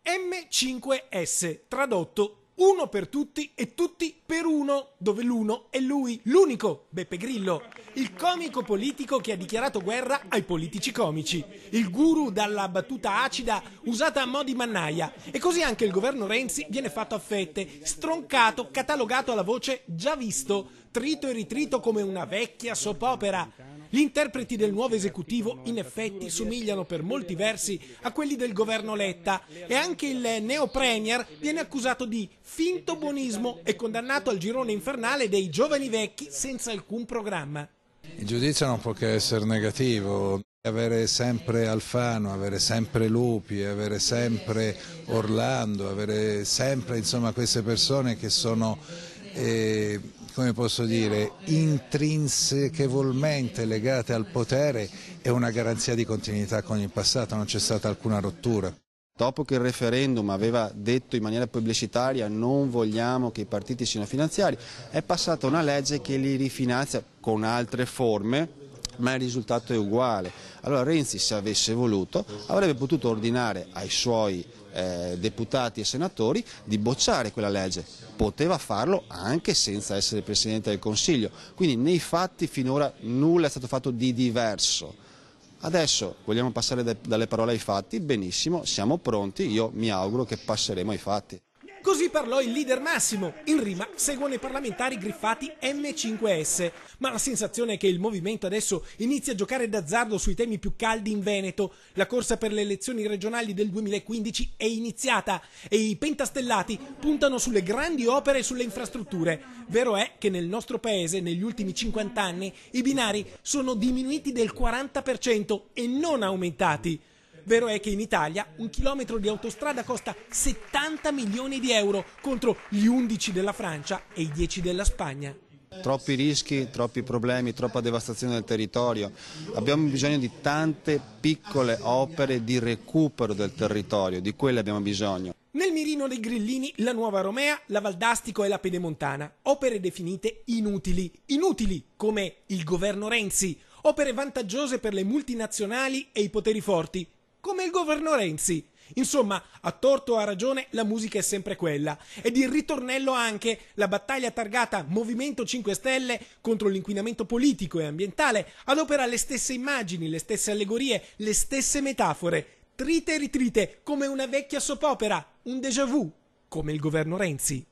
M5S, tradotto uno per tutti e tutti per uno, dove l'uno è lui, l'unico, Beppe Grillo, il comico politico che ha dichiarato guerra ai politici comici, il guru dalla battuta acida usata a mo' di mannaia, e così anche il governo Renzi viene fatto a fette, stroncato, catalogato alla voce già visto, trito e ritrito come una vecchia soap opera. Gli interpreti del nuovo esecutivo in effetti somigliano per molti versi a quelli del governo Letta e anche il neo premier viene accusato di finto buonismo e condannato al girone infernale dei giovani vecchi senza alcun programma. Il giudizio non può che essere negativo. Avere sempre Alfano, avere sempre Lupi, avere sempre Orlando, avere sempre insomma queste persone che sono come posso dire, intrinsechevolmente legate al potere è una garanzia di continuità con il passato, non c'è stata alcuna rottura. Dopo che il referendum aveva detto in maniera pubblicitaria non vogliamo che i partiti siano finanziari, è passata una legge che li rifinanzia con altre forme, ma il risultato è uguale. Allora Renzi, se avesse voluto, avrebbe potuto ordinare ai suoi deputati e senatori di bocciare quella legge. Poteva farlo anche senza essere Presidente del Consiglio, quindi nei fatti finora nulla è stato fatto di diverso. Adesso vogliamo passare dalle parole ai fatti? Benissimo, siamo pronti, io mi auguro che passeremo ai fatti. Così parlò il leader Massimo, in rima seguono i parlamentari griffati M5S, ma la sensazione è che il movimento adesso inizia a giocare d'azzardo sui temi più caldi in Veneto. La corsa per le elezioni regionali del 2015 è iniziata e i pentastellati puntano sulle grandi opere e sulle infrastrutture. Vero è che nel nostro paese negli ultimi 50 anni i binari sono diminuiti del 40% e non aumentati. Vero è che in Italia un chilometro di autostrada costa 70 milioni di euro contro gli 11 della Francia e i 10 della Spagna. Troppi rischi, troppi problemi, troppa devastazione del territorio. Abbiamo bisogno di tante piccole opere di recupero del territorio, di quelle abbiamo bisogno. Nel mirino dei grillini la Nuova Romea, la Valdastico e la Pedemontana, opere definite inutili, come il governo Renzi, opere vantaggiose per le multinazionali e i poteri forti, come il governo Renzi. Insomma, a torto o a ragione, la musica è sempre quella. Ed il ritornello anche, la battaglia targata Movimento 5 Stelle contro l'inquinamento politico e ambientale adopera le stesse immagini, le stesse allegorie, le stesse metafore. Trite e ritrite, come una vecchia soap opera, un déjà vu, come il governo Renzi.